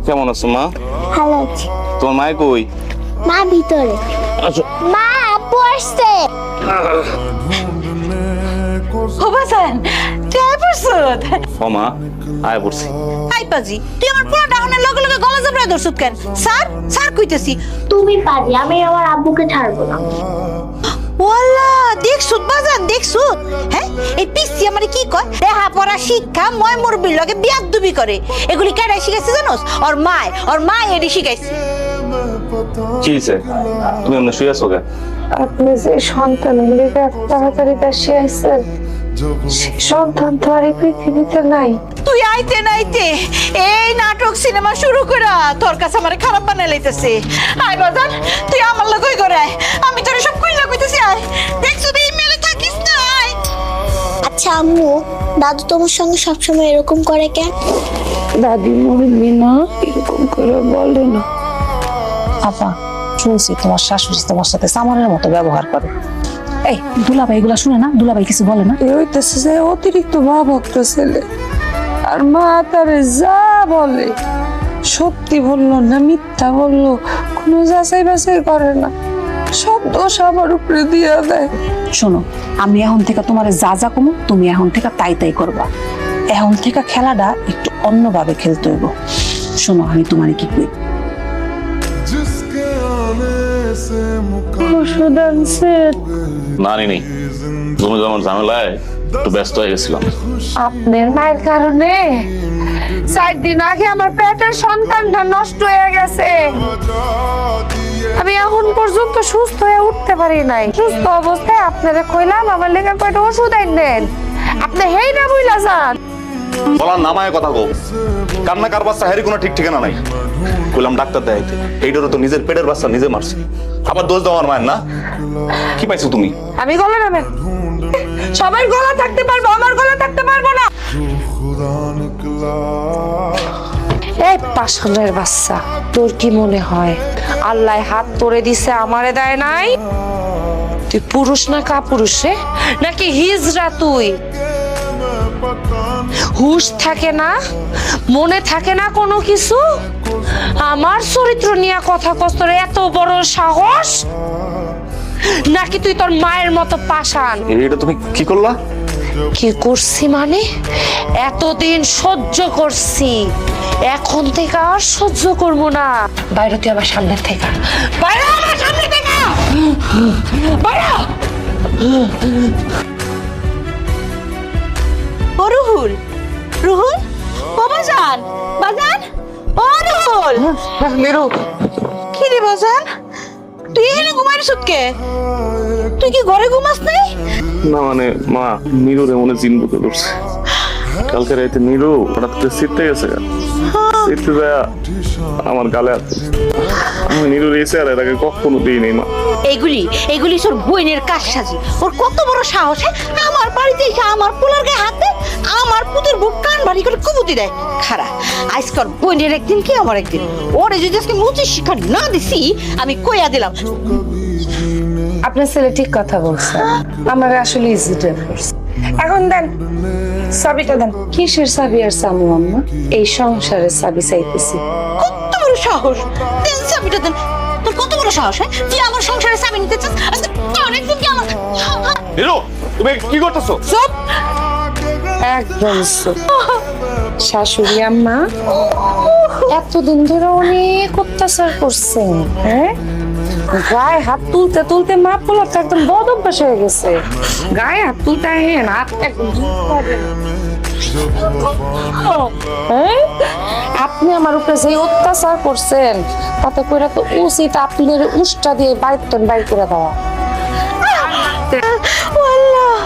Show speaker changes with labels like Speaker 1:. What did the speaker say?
Speaker 1: কেমন আছো মা?
Speaker 2: ভালো আছি।
Speaker 1: তোমার মায় কই?
Speaker 2: মা ভিতরে।
Speaker 1: আচ্ছা
Speaker 2: মা আপু আসছে।
Speaker 3: বাজান তুই আয় পড়ছত।
Speaker 1: ও মা আয় পড়ছি।
Speaker 3: আই পাজি তুই আমার পুরো ডাহনের লগে লগে গলা জবড়ায় ধরছত কেন? স্যার স্যার কইতেছি।
Speaker 2: তুমি পারি, আমি আমার আব্বুকে ছাড়বো না।
Speaker 3: ওয়াল্লা দেখছুত বাজান দেখছুত। হ্যাঁ এই পিসি আমারে কি কয়? দেহা পড়া শিক্ষা ময় মুরবির লগে বিয়াদবি করে। এগুলি কেডাই শিখাইছে জানোস? ওর মা এডি শিখাইছে।
Speaker 1: কি হইছে? তুমি এমনি শুয়ে আছো কেন?
Speaker 4: আপনি যে সন্তানের লেগে তাড়াতাড়ি কাছে আসছেন, সে সন্তান তো আর এই পৃথিবীতে নাই।
Speaker 3: তুই আইতে নাইতে এই নাটক সিনেমা শুরু করা তোর কাছে আমারে খারাপ বানাই লাইতেছে। আয় বাজান তুই আমার লগে করে আয়, আমি তোরে সব কইলা কইতেছি। আয় দেখছুত এই মেলে থাকিস না। আয়।
Speaker 2: আচ্ছা আম্মু, দাদু তোমার সঙ্গে সবসময় এরকম করে কেন?
Speaker 4: দাদি মরবি না এরকম করে বলে না।
Speaker 5: আপা শুনছি তোমার শাশুড়ি তোমার সাথে সামারের মতো ব্যবহার করে। এই দুলাভাই এগুলা শুনে না? দুলাভাই কিছু বলে না?
Speaker 4: এ হইতেছে যে অতিরিক্ত মা ভক্ত ছেলে, আর মা তারে যা বলে সত্যি বললো না মিথ্যা বললো কোনো যাচাই বাছাই করে না, সব দোষ আমার উপরে দিয়ে দেয়।
Speaker 5: শোনো, আমি এখন থেকে তোমার যা যা কমো তুমি এখন থেকে তাই তাই করবা। এখন থেকে খেলাটা একটু অন্যভাবে খেলতে হইব। শোনো আমি তোমার কি কই,
Speaker 4: ওষুধ আনছে।
Speaker 1: না নেই তুমি যেমন ঝামেলায় একটু ব্যস্ত হয়ে গেছিলাম।
Speaker 4: আপনার মায়ের কারণে 4 দিন আগে আমার পেটের সন্তানটা নষ্ট হয়ে গেছে। আমি এখন পর্যন্ত সুস্থ হয়ে উঠতে পারি নাই। সুস্থ অবস্থায় আপনারা কইলাম আমার লেগে কয়টা ওষুধ আইনেন, আপনি হেই না বইলা যান।
Speaker 1: বলার নামায় কথা কো, কান্না কার বাচ্চা হেরি কোনো ঠিক ঠিকানা নাই। কইলাম ডাক্তার দেখাইতে, এইটারও তো নিজের পেটের বাচ্চা নিজে মারছে, আবার দোষ দেওয়ার মায়ের না। কি পাইছো তুমি?
Speaker 4: আমি গলা নামেন, সবার গলা থাকতে পারবো, আমার গলা থাকতে পারবো না। এই পাষাণের বাচ্চা, তোর কি মনে হয় আল্লাহ হাত তোরে দিছে আমারে দেয় নাই? তুই পুরুষ না কাপুরুষ রে, নাকি হিজড়া? তুই হুশ থাকে না, মনে থাকে না কোনো কিছু? আমার চরিত্র নিয়ে কথা কস্তরে এত বড় সাহস? নাকি তুই তোর মায়ের মতো পাষাণ?
Speaker 1: এটা তুমি কি করলা?
Speaker 4: কি করছি মানে? এতদিন সহ্য করছি, এখন থেকে আর সহ্য করবো না। বাইরে তুই আমার সামনে থেকে, বাইরে আমার সামনে থেকে, বাইরে।
Speaker 3: ও রুহুল, রুহুল ও বাজান, বাজান ও রুহুল।
Speaker 4: মেরু
Speaker 3: কি রে বাজান, তুই এনে ঘুমাইছিস কে? তুই কি ঘরে ঘুমাস নাই?
Speaker 1: না মানে মা, নিরুর এমন জিন বুকে ধরছে। কালকে রাতে নিরু হঠাৎ করে শীতে গেছে, শীতে যায় আমার গালে হাত দিছে। আমি নিরুর এসে আর এর আগে কখনো দিইনি মা।
Speaker 3: এগুলি তোর বইনের কাজ সাজি। ওর কত বড় সাহস! আমার বাড়িতে এসে আমার পোলার গায়ে হাত দেয়, আমার পুতের বুক কান ভারী করে কুবুতি দেয়। খারা আজকাল বইনের একদিন কি আমার একদিন। ওরে যদি আজকে মুচির শিক্ষা না দিছি, আমি কইয়া দিলাম।
Speaker 4: আপনার ছেলে ঠিক কথা বলছে, আমার আসলে ইজিটা করছে। এখন দেন চাবিটা দেন। কিসের চাবি আর চামু আম্মা? এই সংসারের চাবি চাইতেছি।
Speaker 3: কত বড় সাহস! দেন চাবিটা দেন। তোর কত বড় সাহস? হ্যাঁ তুই আমার সংসারে চাবি নিতে চাস? আচ্ছা তোর একদিন কি আমার
Speaker 1: নিরু তুমি কি করতেছো?
Speaker 3: চুপ!
Speaker 4: একদম চুপ। শাশুড়ি আম্মা এতদিন ধরে অনেক অত্যাচার করছেন, হ্যাঁ? গায়ে হাত তুলতে তুলতে মা পোলার তো একদম বদ অভ্যাস হয়ে গেছে। গায়ে হাত তুলতে হেন হাত একদম হ্যাঁ? আপনি আমার উপরে যে অত্যাচার করছেন তাতে করে তো উচিত আপনার উষ্টা দিয়ে বাইর করে দেওয়া।